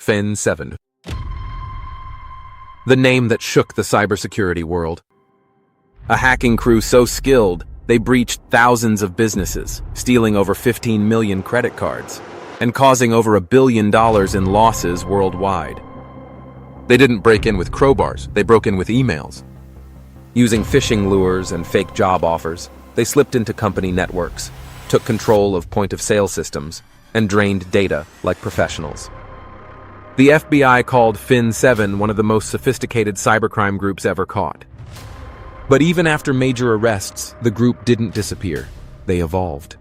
FIN7. The name that shook the cybersecurity world. A hacking crew so skilled, they breached thousands of businesses, stealing over 15 million credit cards, and causing over $1 billion in losses worldwide. They didn't break in with crowbars, they broke in with emails. Using phishing lures and fake job offers, they slipped into company networks, took control of point-of-sale systems, and drained data like professionals. The FBI called FIN7 one of the most sophisticated cybercrime groups ever caught. But even after major arrests, the group didn't disappear. They evolved.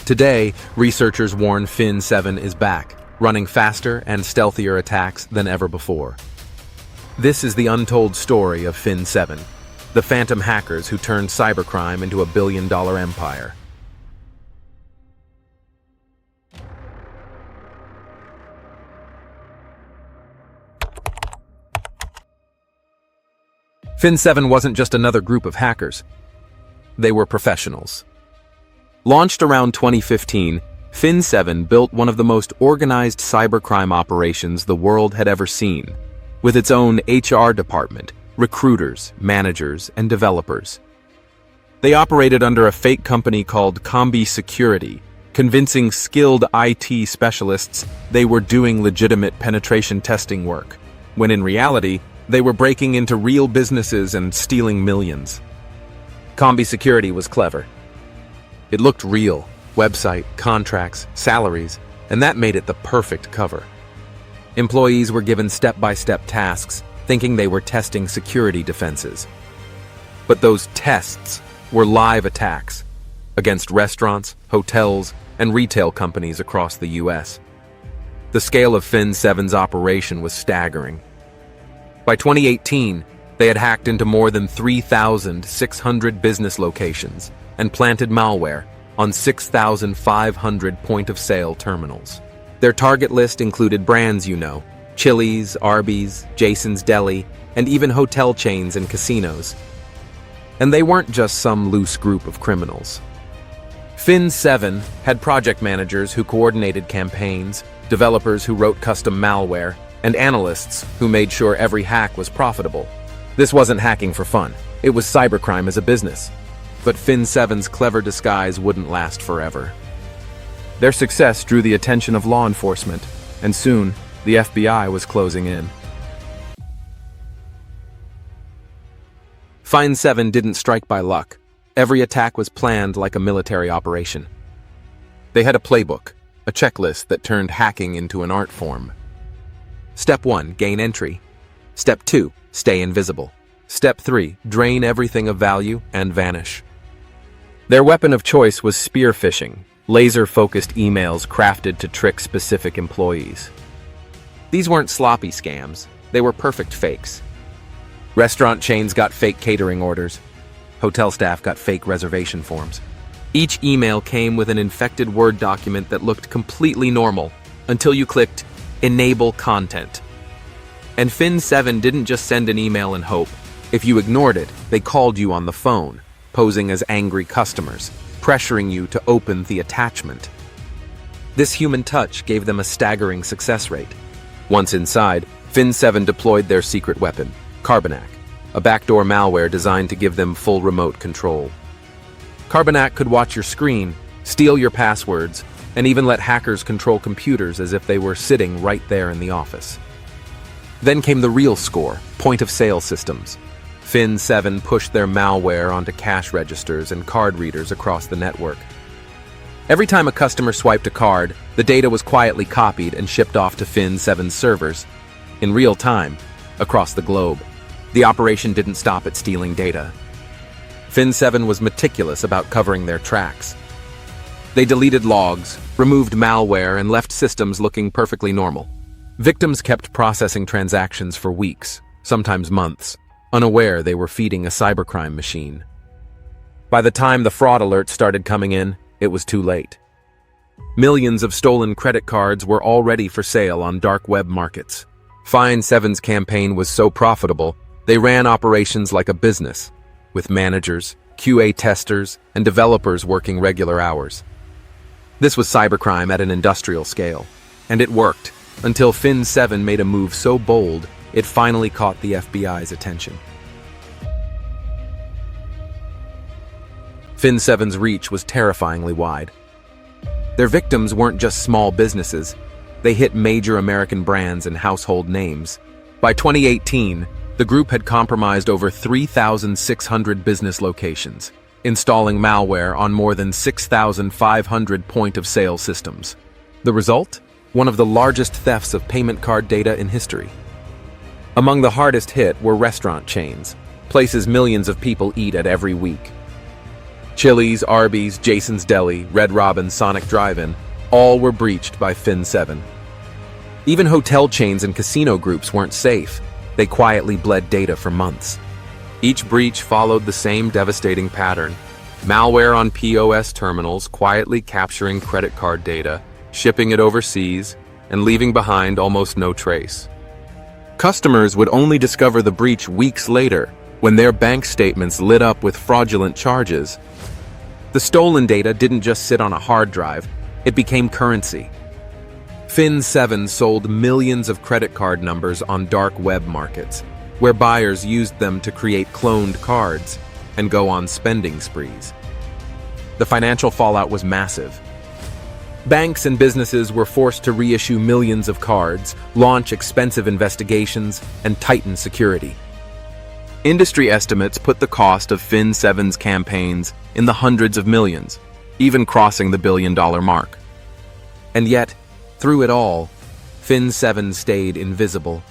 Today, researchers warn FIN7 is back, running faster and stealthier attacks than ever before. This is the untold story of FIN7, the phantom hackers who turned cybercrime into a billion-dollar empire. FIN7 wasn't just another group of hackers. They were professionals. Launched around 2015, FIN7 built one of the most organized cybercrime operations the world had ever seen, with its own HR department, recruiters, managers, and developers. They operated under a fake company called Security, convincing skilled IT specialists they were doing legitimate penetration testing work, when in reality, they were breaking into real businesses and stealing millions. Security was clever. It looked real: website, contracts, salaries, and that made it the perfect cover. Employees were given step-by-step tasks, thinking they were testing security defenses. But those tests were live attacks against restaurants, hotels, and retail companies across the US. The scale of FIN7's operation was staggering. By 2018, they had hacked into more than 3,600 business locations and planted malware on 6,500 point-of-sale terminals. Their target list included brands you know: Chili's, Arby's, Jason's Deli, and even hotel chains and casinos. And they weren't just some loose group of criminals. FIN7 had project managers who coordinated campaigns, developers who wrote custom malware, and analysts who made sure every hack was profitable. This wasn't hacking for fun. It was cybercrime as a business. But FIN7's clever disguise wouldn't last forever. Their success drew the attention of law enforcement, and soon, the FBI was closing in. FIN7 didn't strike by luck. Every attack was planned like a military operation. They had a playbook, a checklist that turned hacking into an art form. Step 1, gain entry. Step 2, stay invisible. Step 3, drain everything of value and vanish. Their weapon of choice was spear-phishing, laser-focused emails crafted to trick specific employees. These weren't sloppy scams, they were perfect fakes. Restaurant chains got fake catering orders. Hotel staff got fake reservation forms. Each email came with an infected Word document that looked completely normal until you clicked Enable Content. And FIN7 didn't just send an email and hope. If you ignored it, they called you on the phone, posing as angry customers, pressuring you to open the attachment. This human touch gave them a staggering success rate. Once inside, FIN7 deployed their secret weapon, Carbonac, a backdoor malware designed to give them full remote control. Carbonac could watch your screen, steal your passwords, and even let hackers control computers as if they were sitting right there in the office. Then came the real score, point-of-sale systems. FIN7 pushed their malware onto cash registers and card readers across the network. Every time a customer swiped a card, the data was quietly copied and shipped off to FIN7's servers, in real time, across the globe. The operation didn't stop at stealing data. FIN7 was meticulous about covering their tracks. They deleted logs, removed malware, and left systems looking perfectly normal. Victims kept processing transactions for weeks, sometimes months, unaware they were feeding a cybercrime machine. By the time the fraud alerts started coming in, it was too late. Millions of stolen credit cards were already for sale on dark web markets. FIN7's campaign was so profitable, they ran operations like a business, with managers, QA testers, and developers working regular hours. This was cybercrime at an industrial scale, and it worked. until FIN7 made a move so bold, it finally caught the FBI's attention. FIN7's reach was terrifyingly wide. Their victims weren't just small businesses. They hit major American brands and household names. By 2018, the group had compromised over 3,600 business locations, installing malware on more than 6,500 point-of-sale systems. The result? One of the largest thefts of payment card data in history. Among the hardest hit were restaurant chains, places millions of people eat at every week. Chili's, Arby's, Jason's Deli, Red Robin, Sonic Drive-In, all were breached by FIN7. Even hotel chains and casino groups weren't safe. They quietly bled data for months. Each breach followed the same devastating pattern. Malware on POS terminals quietly capturing credit card data, shipping it overseas, and leaving behind almost no trace. Customers would only discover the breach weeks later, when their bank statements lit up with fraudulent charges. The stolen data didn't just sit on a hard drive, it became currency. FIN7 sold millions of credit card numbers on dark web markets, where buyers used them to create cloned cards and go on spending sprees. The financial fallout was massive. Banks and businesses were forced to reissue millions of cards, launch expensive investigations, and tighten security. Industry estimates put the cost of FIN7's campaigns in the hundreds of millions, even crossing the billion-dollar mark. And yet, through it all, FIN7 stayed invisible,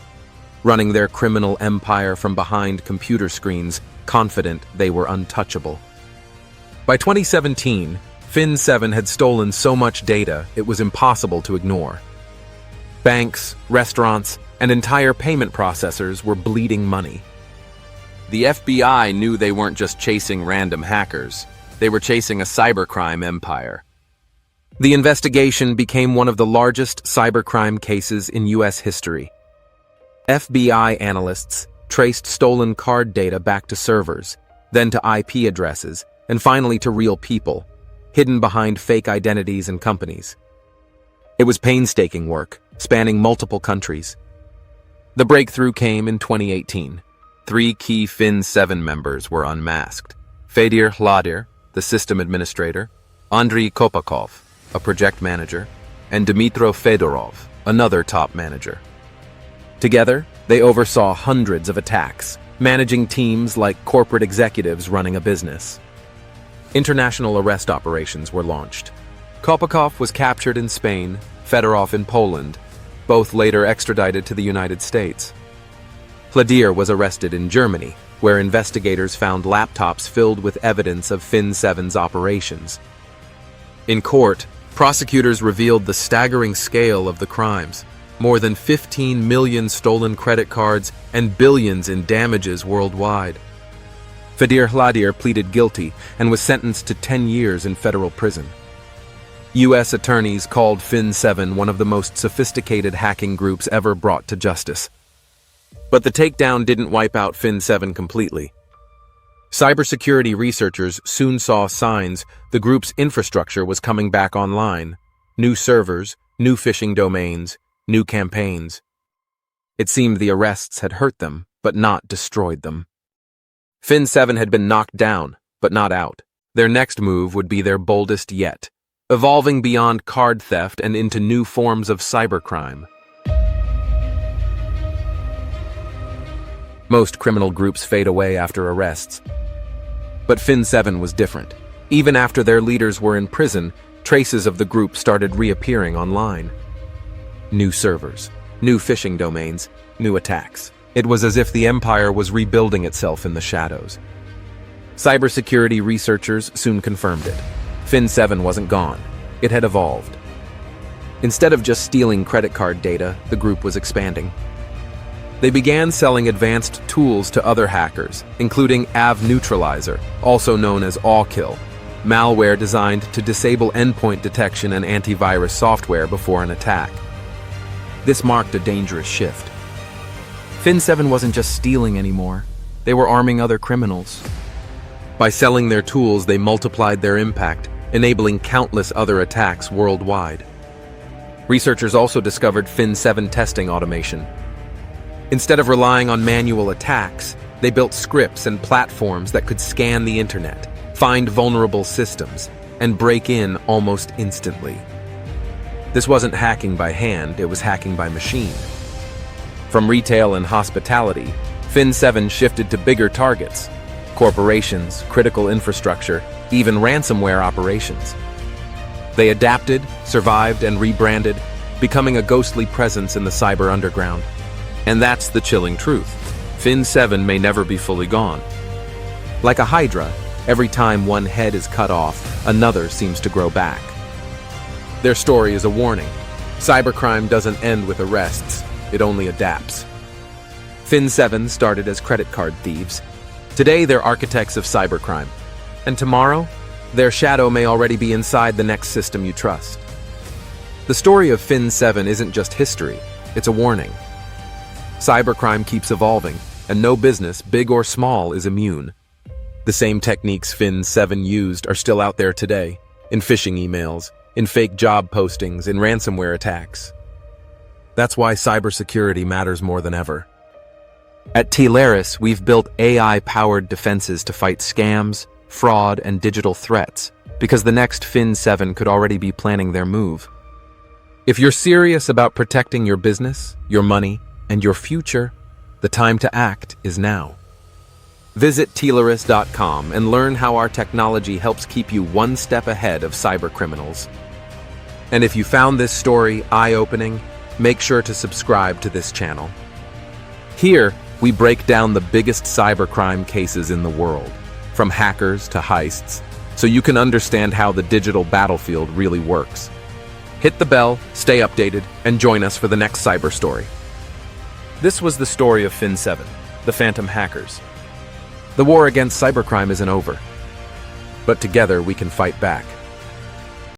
running their criminal empire from behind computer screens, confident they were untouchable. By 2017, FIN7 had stolen so much data it was impossible to ignore. Banks, restaurants, and entire payment processors were bleeding money. The FBI knew they weren't just chasing random hackers. They were chasing a cybercrime empire. The investigation became one of the largest cybercrime cases in U.S. history. FBI analysts traced stolen card data back to servers, then to IP addresses, and finally to real people, hidden behind fake identities and companies. It was painstaking work, spanning multiple countries. The breakthrough came in 2018. 3 key FIN7 members were unmasked. Fedir Hladir, the system administrator, Andriy Kopakov, a project manager, and Dmitro Fedorov, another top manager. Together, they oversaw hundreds of attacks, managing teams like corporate executives running a business. International arrest operations were launched. Kopakov was captured in Spain, Fedorov in Poland, both later extradited to the United States. Hladir was arrested in Germany, where investigators found laptops filled with evidence of FIN7's operations. In court, prosecutors revealed the staggering scale of the crimes: more than 15 million stolen credit cards and billions in damages worldwide. Fedir Hladir pleaded guilty and was sentenced to 10 years in federal prison. U.S. attorneys called FIN7 one of the most sophisticated hacking groups ever brought to justice. But the takedown didn't wipe out FIN7 completely. Cybersecurity researchers soon saw signs the group's infrastructure was coming back online: new servers, new phishing domains, new campaigns. It seemed the arrests had hurt them, but not destroyed them. FIN7 had been knocked down, but not out. Their next move would be their boldest yet, evolving beyond card theft and into new forms of cybercrime. Most criminal groups fade away after arrests. But FIN7 was different. Even after their leaders were in prison, traces of the group started reappearing online. New servers, new phishing domains, new attacks. It was as if the empire was rebuilding itself in the shadows. Cybersecurity researchers soon confirmed it. FIN7 wasn't gone. It had evolved. Instead of just stealing credit card data, the group was expanding. They began selling advanced tools to other hackers, including AV Neutralizer, also known as AllKill, malware designed to disable endpoint detection and antivirus software before an attack. This marked a dangerous shift. FIN7 wasn't just stealing anymore. They were arming other criminals. By selling their tools, they multiplied their impact, enabling countless other attacks worldwide. Researchers also discovered FIN7 testing automation. Instead of relying on manual attacks, they built scripts and platforms that could scan the internet, find vulnerable systems, and break in almost instantly. This wasn't hacking by hand, it was hacking by machine. From retail and hospitality, FIN7 shifted to bigger targets: corporations, critical infrastructure, even ransomware operations. They adapted, survived, and rebranded, becoming a ghostly presence in the cyber underground. And that's the chilling truth. FIN7 may never be fully gone. Like a hydra, every time one head is cut off, another seems to grow back. Their story is a warning. Cybercrime doesn't end with arrests, it only adapts. FIN7 started as credit card thieves. Today, they're architects of cybercrime. And tomorrow, their shadow may already be inside the next system you trust. The story of FIN7 isn't just history, it's a warning. Cybercrime keeps evolving, and no business, big or small, is immune. The same techniques FIN7 used are still out there today, in phishing emails, in fake job postings, in ransomware attacks. That's why cybersecurity matters more than ever. At T-Laris, we've built AI-powered defenses to fight scams, fraud, and digital threats, because the next FIN7 could already be planning their move. If you're serious about protecting your business, your money, and your future, the time to act is now. Visit T-Laris.com and learn how our technology helps keep you one step ahead of cybercriminals. And if you found this story eye-opening, make sure to subscribe to this channel. Here, we break down the biggest cybercrime cases in the world, from hackers to heists, so you can understand how the digital battlefield really works. Hit the bell, stay updated, and join us for the next cyber story. This was the story of FIN7, the Phantom Hackers. The war against cybercrime isn't over, but together we can fight back.